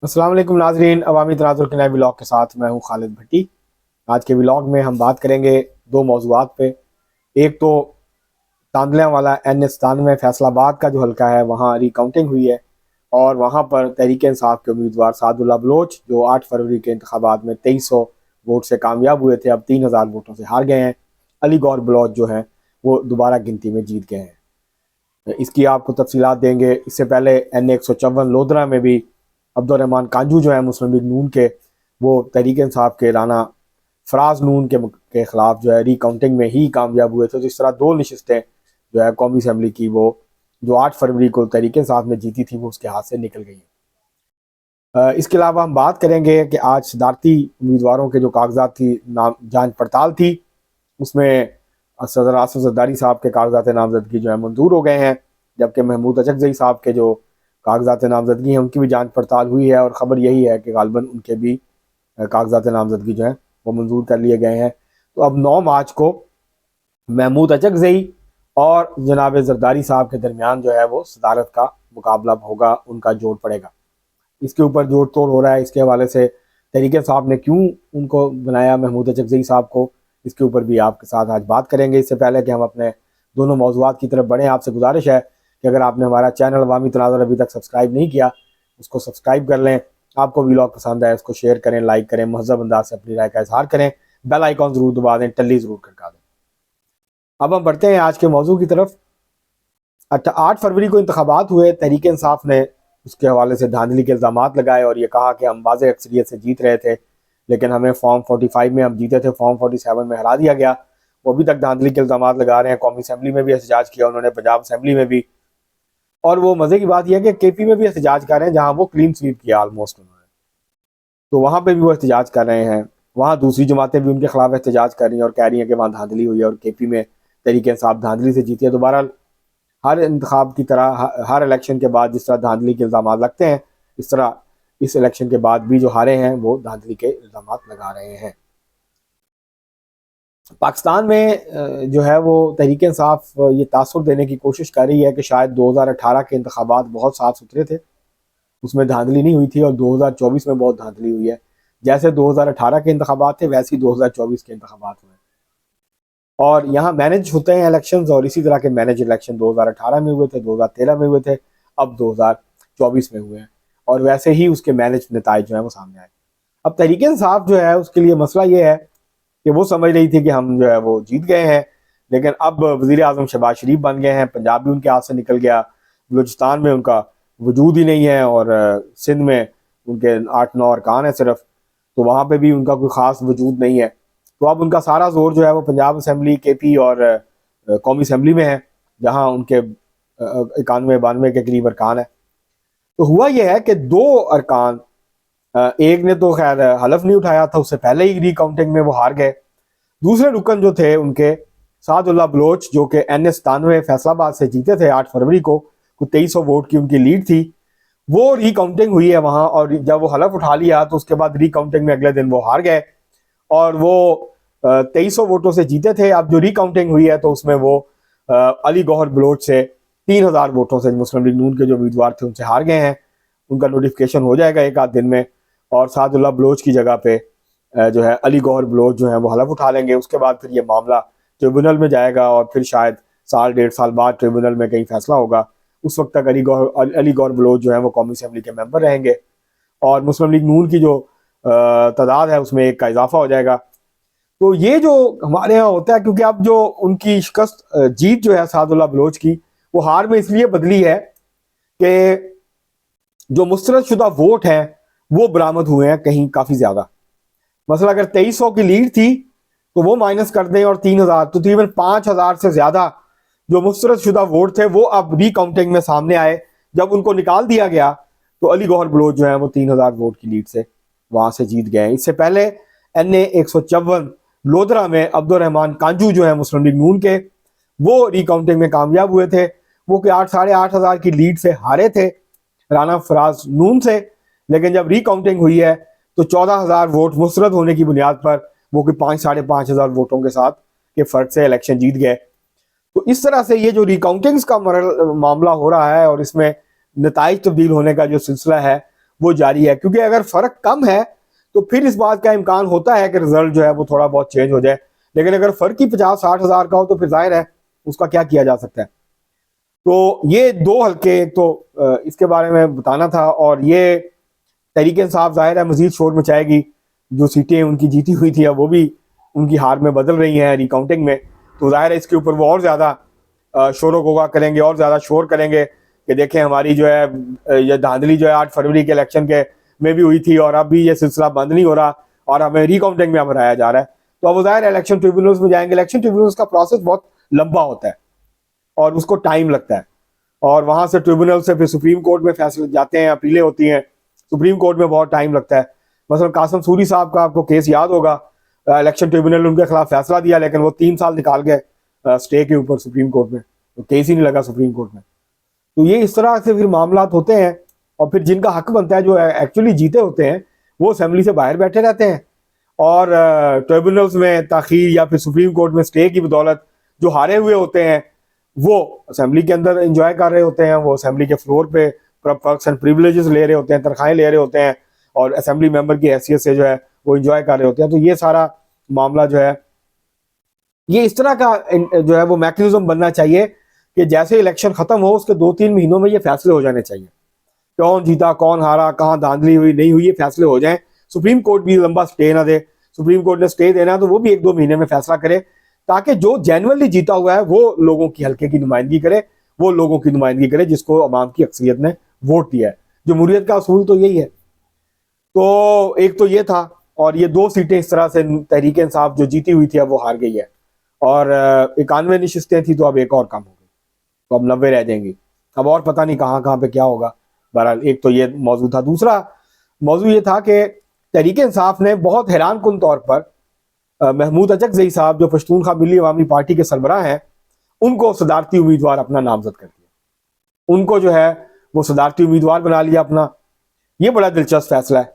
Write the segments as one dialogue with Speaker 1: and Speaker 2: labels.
Speaker 1: अस्सलाम वालेकुम नाजरीन, अवामी तनाज़ुर के नए व्लॉग के साथ मैं हूं खालिद भट्टी। आज के व्लॉग में हम बात करेंगे दो मौज़ूआत पे। एक तो तांदलियाँ वाला NS 97 फैसलाबाद का जो हल्का है वहाँ रिकाउंटिंग हुई है और वहाँ पर तहरीक इंसाफ के उम्मीदवार सादुल्ला बलोच जो 8 फरवरी के इंतखाबात में 2300 वोट से कामयाब हुए थे, अब 3000 वोटों से हार गए हैं। अली गौहर बलोच जो हैं वो दोबारा गिनती में जीत गए हैं। इसकी आपको तफसीलात देंगे। इससे पहले NA 154 लोधरा में भी अब्दुर्रहमान कांजू जो है मुस्लिम लीग नून के, वो तहरीक इंसाफ के राना फराज नून के खिलाफ जो है रिकाउंटिंग में ही कामयाब हुए थे। तो इस तरह दो नशस्तें जो है कौमी असम्बली की, वो जो 8 फरवरी को तहरीक इंसाफ ने जीती थी, वो उसके हाथ से निकल गई। इसके अलावा हम बात करेंगे कि आज सदारती उम्मीदवारों के जो कागजात की नाम जांच पड़ताल थी, उसमें सदर आसिफ जरदारी साहब के कागजात नामजदगी जो है मंजूर हो गए हैं, जबकि महमूद अचकजई साहब के जो कागजात नामजदगी हैं उनकी भी जांच पड़ताल हुई है और ख़बर यही है कि गालबन उनके भी कागजात नामजदगी जो है वो मंजूर कर लिए गए हैं। तो अब 9 मार्च को महमूद अचकजई और जनाब जरदारी साहब के दरमियान जो है वो सदारत का मुकाबला होगा, उनका जोड़ पड़ेगा। इसके ऊपर जोड़ तोड़ हो रहा है। इसके हवाले से तहरीक साहब ने क्यों उनको बनाया, महमूद अचकजई साहब को, इसके ऊपर भी आपके साथ आज बात करेंगे। इससे पहले कि हम अपने दोनों मौज़ूआत की तरफ बढ़ें, आपसे गुजारिश है कि अगर आपने हमारा चैनल अवामी तनाज़ुर अभी तक सब्सक्राइब नहीं किया, उसको सब्सक्राइब कर लें। आपको व्लॉग पसंद आए उसको शेयर करें, लाइक करें, महज़ब अंदाज से अपनी राय का इजहार करें, बेल आइकॉन ज़रूर दबा दें, टल्ली ज़रूर खड़का दें। अब हम बढ़ते हैं आज के मौजू की तरफ। 8 फरवरी को इंतखाबात हुए, तहरीक इंसाफ ने उसके हवाले से धांधली के इल्ज़ाम लगाए और ये कहा कि हम वाज़ेह अक्सरियत से जीत रहे थे, लेकिन हमें फॉर्म 45 में हम जीते थे, फॉर्म 47 में हरा दिया गया। वो अभी तक धांधली के इल्ज़ाम लगा रहे हैं। कौमी असम्बली में भी एहतजाज किया उन्होंने, पंजाब असम्बली में भी, और वो मज़े की बात यह है कि KP में भी एहतजाज कर रहे हैं, जहाँ वो क्लीन स्वीप किया ऑलमोस्ट उन्होंने, तो वहाँ पर भी वो एहतजाज कर रहे हैं। वहाँ दूसरी जमातें भी उनके खिलाफ एहतजाज कर रही हैं और कह रही हैं कि वहाँ धांधली हुई है और KP में तहरीक इंसाफ धांधली से जीती है। दोबारा हर इंतखाब की तरह हर इलेक्शन के बाद जिस तरह धांधली के इल्ज़ाम लगते हैं, इस तरह इस इलेक्शन के बाद भी जो हारे हैं वो धांधली के इल्ज़ाम लगा रहे हैं। पाकिस्तान में जो है वो तहरीक इंसाफ ये तासुर देने की कोशिश कर रही है कि शायद 2018 के इंतखाबात बहुत साफ सुथरे थे, उसमें धांधली नहीं हुई थी, और 2024 में बहुत धांधली हुई है। जैसे 2018 के इंतखाबात थे वैसे ही 2024 के इंतखाबात हुए, और यहाँ मैनेज होते हैं इलेक्शंस, और इसी तरह के मैनेज इलेक्शन 2018 में हुए थे, 2013 में हुए थे, अब 2024 में हुए हैं, और वैसे ही उसके मैनेज नताइज जो है वो सामने आए। अब तहरीक इंसाफ जो है उसके लिए मसला ये है कि वो समझ रही थी कि हम जो है वो जीत गए हैं, लेकिन अब वज़ीर आज़म शहबाज शरीफ बन गए हैं, पंजाब भी उनके हाथ से निकल गया, बलूचिस्तान में उनका वजूद ही नहीं है, और सिंध में उनके 8-9 अरकान है सिर्फ, तो वहाँ पर भी उनका कोई ख़ास वजूद नहीं है। तो अब उनका सारा जोर जो है वो पंजाब असम्बली, KP और कौमी असम्बली में है, जहाँ उनके 91-92 के करीब अरकान है। तो हुआ यह है कि 2 अरकान, एक ने तो खैर हलफ नहीं उठाया था, उससे पहले ही रिकाउंटिंग में वो हार गए। दूसरे रुकन जो थे उनके, सादुल्ला बलोच जो कि NS 97 फैसलाबाद से जीते थे 8 फरवरी को, 2300 वोट की उनकी लीड थी, वो रिकाउंटिंग हुई है वहाँ, और जब वो हलफ उठा लिया तो उसके बाद रिकाउंटिंग में अगले दिन वो हार गए, और वो 2300 वोटों से जीते थे। अब जो रिकाउंटिंग हुई है तो उसमें वो अली गौहर बलोच से 3000 वोटों से मुस्लिम लीग नून के जो उम्मीदवार थे उनसे हार गए हैं। उनका नोटिफिकेशन हो जाएगा एक आध दिन में, और सादुल्ला बलोच की जगह पे जो है अली गौहर बलोच जो है वो हलफ उठा लेंगे। उसके बाद फिर ये मामला ट्रिब्यूनल में जाएगा, और फिर शायद साल 1.5 साल बाद ट्रिब्यूनल में कहीं फैसला होगा। उस वक्त तक अली गौहर बलोच जो है वो कौमी असम्बली के मेंबर रहेंगे, और मुस्लिम लीग नून की जो तादाद है उसमें एक का इजाफा हो जाएगा। तो ये जो हमारे यहाँ होता है, क्योंकि अब जो उनकी शिकस्त जीत जो है सादुल्ला बलोच की, वो हार में इसलिए बदली है कि जो मुस्तरद शुदा वोट हैं वो बरामद हुए हैं कहीं काफ़ी ज़्यादा। मसला अगर 2300 की लीड थी तो वो माइनस कर दें, और 3000, तो तकरीबन 5000 से ज़्यादा जो मुस्तरद शुदा वोट थे वो अब रिकाउंटिंग में सामने आए। जब उनको निकाल दिया गया तो अली गौहर बलोच जो है वो 3000 वोट की लीड से वहाँ से जीत गए। इससे पहले NA 154 लोधरा में अब्दुर्रहमान कांजू जो है मुस्लिम लीग नून के, वो रिकाउंटिंग में कामयाब हुए थे। वो कि 8-8,500 की लीड से हारे थे राना फराज नून से, लेकिन जब रिकाउंटिंग हुई है तो 14,000 वोट मुस्तरद होने की बुनियाद पर वो कि 5-5,500 वोटों के साथ के फर्क से इलेक्शन जीत गए। तो इस तरह से ये जो रिकाउंटिंग्स का मामला हो रहा है और इसमें नताइज तब्दील होने का जो सिलसिला है वो जारी है, क्योंकि अगर फर्क कम है तो फिर इस बात का इम्कान होता है कि रिजल्ट जो है वो थोड़ा बहुत चेंज हो जाए। लेकिन अगर फर्क ही 50-60 हज़ार का हो तो फिर जाहिर है उसका क्या किया जा सकता है। तो ये दो हल्के, एक तो इसके बारे में बताना था, और ये तहरीक इंसाफ जाहिर है मजीद शोर मचाएगी। जो सीटें उनकी जीती हुई थी अब वो भी उनकी हार में बदल रही हैं रिकाउंटिंग में, तो जाहिर है इसके ऊपर वो और ज़्यादा शोर गोगा करेंगे और ज़्यादा शोर करेंगे कि देखें हमारी जो है ये धांधली जो है 8 फरवरी के इलेक्शन के में भी हुई थी और अब भी ये सिलसिला बंद नहीं हो रहा और हमें रिकाउंटिंग में अब हराया जा रहा है। तो अब जाहिर है इलेक्शन ट्रिब्यूनल्स में जाएंगे। इलेक्शन ट्रिब्यूनल्स का प्रोसेस बहुत लंबा होता है और उसको टाइम लगता है, और वहां से ट्रिब्यूनल से फिर सुप्रीम कोर्ट में फैसले जाते हैं, अपीलें होती हैं, सुप्रीम कोर्ट में बहुत टाइम लगता है। मसलन कासिम सूरी साहब का आपको केस याद होगा, इलेक्शन ट्रिब्यूनल ने उनके खिलाफ फैसला दिया लेकिन वो 3 साल निकाल गए स्टे के ऊपर सुप्रीम कोर्ट में, तो केस ही नहीं लगा सुप्रीम कोर्ट में। तो ये इस तरह से फिर मामला होते हैं, और फिर जिनका हक बनता है जो एक्चुअली जीते होते हैं वो असेंबली से बाहर बैठे रहते हैं, और ट्रिब्यूनल्स में ताखीर या फिर सुप्रीम कोर्ट में स्टे की बदौलत जो हारे हुए होते हैं वो असेंबली के अंदर एंजॉय कर रहे होते हैं, वो असेंबली के फ्लोर पे पर्क्स एंड प्रिविलेजेस ले रहे होते हैं, तनख्वाहें ले रहे होते हैं, और असेंबली मेंबर की हैसियत से जो है वो एंजॉय कर रहे होते हैं। तो ये सारा मामला जो है ये इस तरह का जो है वो मैकेनिज्म बनना चाहिए कि जैसे इलेक्शन खत्म हो उसके 2-3 महीनों में ये फैसले हो जाने चाहिए, कौन जीता कौन हारा, कहाँ धांधली हुई नहीं हुई, ये फैसले हो जाएं। सुप्रीम कोर्ट भी लंबा स्टे ना दे, सुप्रीम कोर्ट ने स्टे देना तो वो भी 1-2 महीने में फैसला करे, ताकि जो जेन्युइनली जीता हुआ है वो लोगों की हल्के की नुमाइंदगी करे, वो लोगों की नुमाइंदगी करे जिसको अवाम की अक्सरियत ने वोट दिया है। जमहूरियत का असूल तो यही है। तो एक तो ये था, और ये 2 सीटें इस तरह से तहरीक इंसाफ जो जीती हुई थी अब वो हार गई है, और 91 नशिस्तें थी तो अब एक और कम हो गई, तो अब 90 रह जाएंगी। अब और पता नहीं कहाँ कहाँ पे क्या होगा। बहरहाल एक तो ये मौजू था। दूसरा मौजू ये था कि तहरीक इंसाफ ने बहुत हैरान कुन तौर पर महमूद अचकजई साहब जो पश्तूनख्वा मिली अवामी पार्टी के सरबराह हैं उनको सदारती उम्मीदवार अपना नामजद कर दिया, उनको जो है वो सदारती उम्मीदवार बना लिया अपना। ये बड़ा दिलचस्प फैसला है,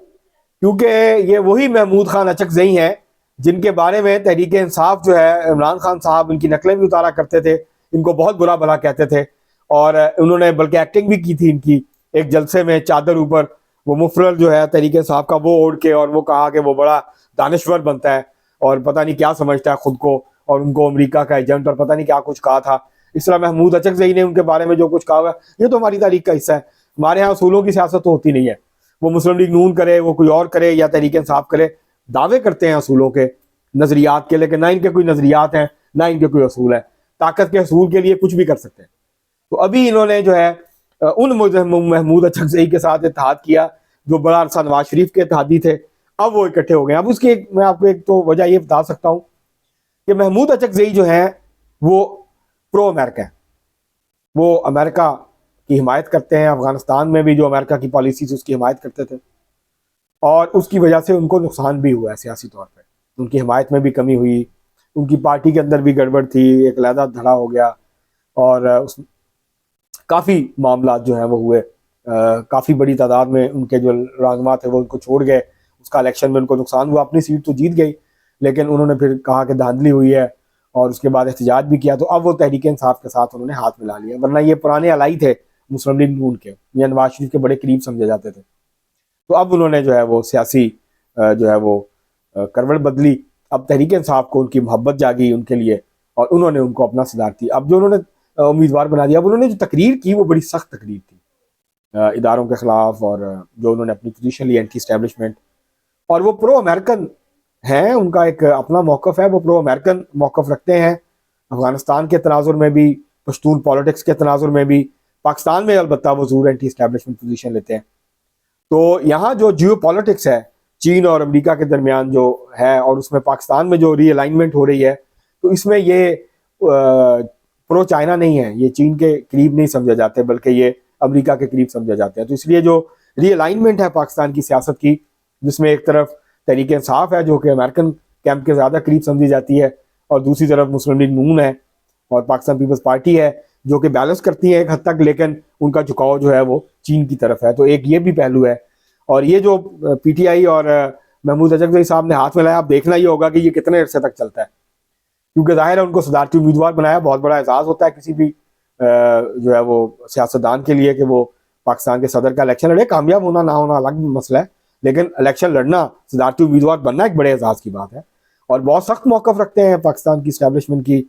Speaker 1: क्योंकि ये वही महमूद खान अचकजई हैं जिनके बारे में तहरीक इंसाफ जो है इमरान खान साहब इनकी नकलें भी उतारा करते थे, इनको बहुत बुरा भला कहते थे, और उन्होंने बल्कि एक्टिंग भी की थी इनकी एक जलसे में, चादर ऊपर वो मुफरल जो है तहरीक इंसाफ का वो ओढ़ के, और वो कहा कि वो बड़ा दानिश्वर बनता है और पता नहीं क्या समझता है खुद को, और उनको अमेरिका का एजेंट और पता नहीं क्या कुछ कहा था। इस तरह महमूद अचकजई ने उनके बारे में जो कुछ कहा हुआ है ये तो हमारी तारीख का हिस्सा है। हमारे यहाँ असूलों की सियासत तो होती नहीं है, वो मुस्लिम लीग नून करे, वो कोई और करे, या तहरीक इंसाफ करे, दावे करते हैं असूलों के नजरियात के, लेकिन ना इनके कोई नजरियात हैं ना इनके कोई असूल है। ताकत के असूल के लिए कुछ भी कर सकते हैं। तो अभी इन्होंने जो है उन महमूद अचकजई के साथ इत्तेहाद किया जो बड़ा अरसा नवाज शरीफ के इत्तेहादी थे, अब वो इकट्ठे हो गए। अब उसकी मैं आपको एक तो वजह ये बता सकता हूँ कि महमूद अचकजई जो है वो प्रो अमेरिका है, वो अमेरिका की हिमायत करते हैं, अफगानिस्तान में भी जो अमेरिका की पॉलिसी थी उसकी हिमायत करते थे, और उसकी वजह से उनको नुकसान भी हुआ है सियासी तौर पर, उनकी हिमायत में भी कमी हुई, उनकी पार्टी के अंदर भी गड़बड़ थी, एक लहदा धड़ा हो गया, और उस काफ़ी मामला जो है वो हुए, काफ़ी बड़ी तादाद में उनके जो रहनुमा थे वो उनको छोड़ गए, उसका इलेक्शन में उनको नुकसान हुआ। अपनी सीट तो जीत गई लेकिन उन्होंने फिर कहा कि धांधली हुई है और उसके बाद एहतजाज भी किया, तो अब वो तहरीक इंसाफ के साथ उन्होंने हाथ मिला लिया, वरना ये पुराने अलाई थे मुस्लिम लीग नून के, या नवाज शरीफ के बड़े करीब समझे जाते थे। तो अब उन्होंने जो है वो सियासी जो है वो करवट बदली, अब तहरीक इंसाफ को उनकी मोहब्बत जागी उनके लिए, और उन्होंने उनको अपना सदारती अब जो उन्होंने उम्मीदवार बना दिया। अब उन्होंने जो तकरीर की वो बड़ी सख्त तकरीर थी इदारों के खिलाफ, और जो उन्होंने अपनी पोजीशन ली एंटी एस्टेब्लिशमेंट, और वो प्रो अमेरिकन हैं, उनका एक अपना मौक़िफ़ है, वो प्रो अमेरिकन मौक़िफ़ रखते हैं अफगानिस्तान के तनाजुर में भी, पश्तून पॉलिटिक्स के तनाजुर में भी, पाकिस्तान में अलबत्ता वो ज़रूर एंटी एस्टेब्लिशमेंट पोजीशन लेते हैं। तो यहाँ जो जियो पॉलिटिक्स है चीन और अमेरिका के दरमियान जो है, और उसमें पाकिस्तान में जो रीअलाइनमेंट हो रही है, तो इसमें ये प्रो चाइना नहीं है, ये चीन के करीब नहीं समझे जाते बल्कि ये अमेरिका के करीब समझे जाते हैं। तो इसलिए जो रीअलाइनमेंट है पाकिस्तान की सियासत की, जिसमें एक तरफ तहरीक इंसाफ है जो कि अमेरिकन कैंप के ज़्यादा करीब समझी जाती है, और दूसरी तरफ मुस्लिम लीग नून है और पाकिस्तान पीपल्स पार्टी है जो कि बैलेंस करती है एक हद तक, लेकिन उनका झुकाव जो है वो चीन की तरफ है। तो एक ये भी पहलू है। और ये जो पीटीआई और महमूद अचकजई साहब ने हाथ मिलाया, आप देखना ही होगा कि ये कितने अरसे तक चलता है, क्योंकि जाहिर है उनको सदारती उम्मीदवार बनाया, बहुत बड़ा एजाज़ होता है किसी भी जो है वो सियासतदान के लिए कि वो पाकिस्तान के सदर का इलेक्शन लड़े, कामयाब होना ना होना अलग मसला है, लेकिन इलेक्शन लड़ना, सदारती उम्मीदवार बनना एक बड़े एजाज की बात है। और बहुत सख्त मौकफ रखते हैं पाकिस्तान की इस्टेब्लिशमेंट की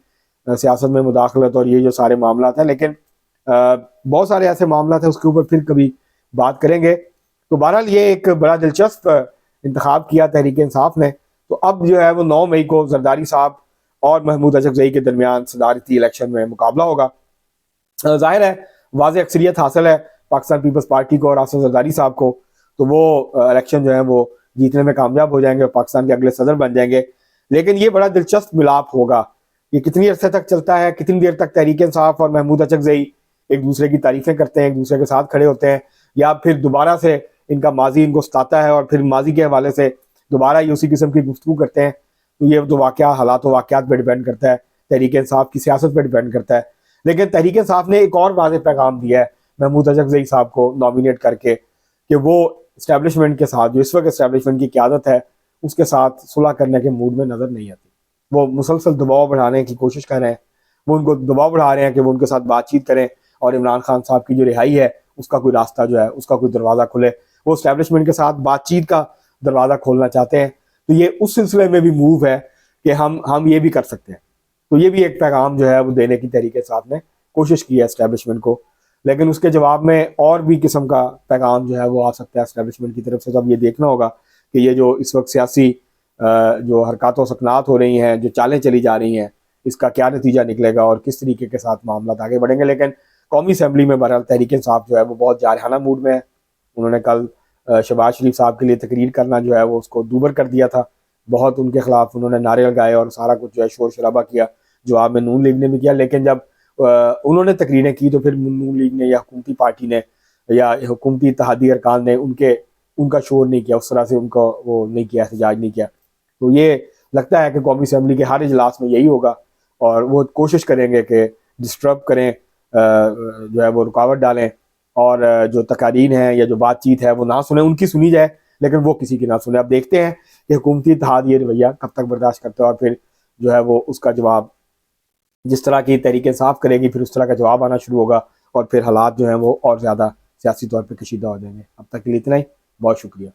Speaker 1: सियासत में मुदाखलत और ये जो सारे मामला हैं, लेकिन बहुत सारे ऐसे मामला हैं उसके ऊपर फिर कभी बात करेंगे। तो बहरहाल ये एक बड़ा दिलचस्प इंतखाब किया तहरीक इंसाफ ने। तो अब जो है वो 9 मई को जरदारी साहब और महमूद अचकजई के दरमियान सदारती इलेक्शन में मुकाबला होगा। जाहिर है वाज़ेह अक्सरियत हासिल है पाकिस्तान पीपल्स पार्टी को और आसिफ जरदारी साहब को, तो वो इलेक्शन जो है वो जीतने में कामयाब हो जाएंगे और पाकिस्तान के अगले सदर बन जाएंगे। लेकिन ये बड़ा दिलचस्प मिलाप होगा, ये कितनी अरसे तक चलता है, कितनी देर तक तहरीक इंसाफ और महमूद अचकजई एक दूसरे की तारीफें करते हैं, एक दूसरे के साथ खड़े होते हैं, या फिर दोबारा से इनका माजी इनको सताता है और फिर माजी के हवाले से दोबारा ये उसी किस्म की गुफ्तगू करते हैं। तो ये तो वाकया हालात व वाकयात पर डिपेंड करता है, तहरीक इंसाफ की सियासत पर डिपेंड करता है। लेकिन तहरीक इंसाफ ने एक और वाज़ेह पैगाम दिया है महमूद अचकजई साहब को नॉमिनेट करके कि वो इस्टेब्लिशमेंट के साथ, जो इस वक्त इस्टेब्लिशमेंट की क़यादत है, उसके साथ सुलह करने के मूड में नज़र नहीं आती। वो मुसलसल दबाव बढ़ाने की कोशिश कर रहे हैं, वो उनको दबाव बढ़ा रहे हैं कि वो उनके साथ बातचीत करें और इमरान खान साहब की जो रिहाई है उसका कोई रास्ता जो है, उसका कोई दरवाज़ा खुले। वो इस्टेब्लिशमेंट के साथ बातचीत का दरवाज़ा खोलना चाहते हैं। तो ये उस सिलसिले में भी मूव है कि हम ये भी कर सकते हैं। तो ये भी एक पैगाम जो है वो देने की तरीके से आपने कोशिश की है इस्टेब्लिशमेंट को, लेकिन उसके जवाब में और भी किस्म का पैगाम जो है वो आ सकता है इस्टेब्लिशमेंट की तरफ से। तो अब ये देखना होगा कि ये जो इस वक्त सियासी जो हरकत व सकनात हो रही हैं, जो चालें चली जा रही हैं, इसका क्या नतीजा निकलेगा और किस तरीके के साथ मामला आगे बढ़ेंगे। लेकिन कौमी असम्बली में बहरहाल तहरीक इंसाफ जो है वो बहुत जारहाना मूड में है। उन्होंने कल शहबाज शरीफ साहब के लिए तकरीर करना जो है वो उसको दूबर कर दिया था। बहुत उनके खिलाफ उन्होंने नारे लगाए और सारा कुछ जो है शोर शराबा किया, जवाब में नून लीग ने भी किया। लेकिन जब उन्होंने तकरीरें की तो फिर नून लीग ने या हुकूमती पार्टी ने या हुकूमती इत्तेहादी अरकान ने उनका शोर नहीं किया, उस तरह से उनको वो नहीं किया, एहतजाज नहीं किया। तो ये लगता है कि कौमी असम्बली के हर इजलास में यही होगा और वो कोशिश करेंगे कि डिस्टर्ब करें, जो है वो रुकावट डालें और जो तकारीन है या जो बातचीत है वो ना सुने, उनकी सुनी जाए लेकिन वो किसी की ना सुने। अब देखते हैं कि हुकूमती इत्तेहाद ये रवैया कब तक बर्दाश्त करते हैं और फिर जो है वो उसका जवाब जिस तरह की तरीके साफ करेगी फिर उस तरह का जवाब आना शुरू होगा और फिर हालात जो हैं वो और ज़्यादा सियासी तौर पर कशीदा हो जाएंगे। अब तक के लिए इतना ही, बहुत शुक्रिया।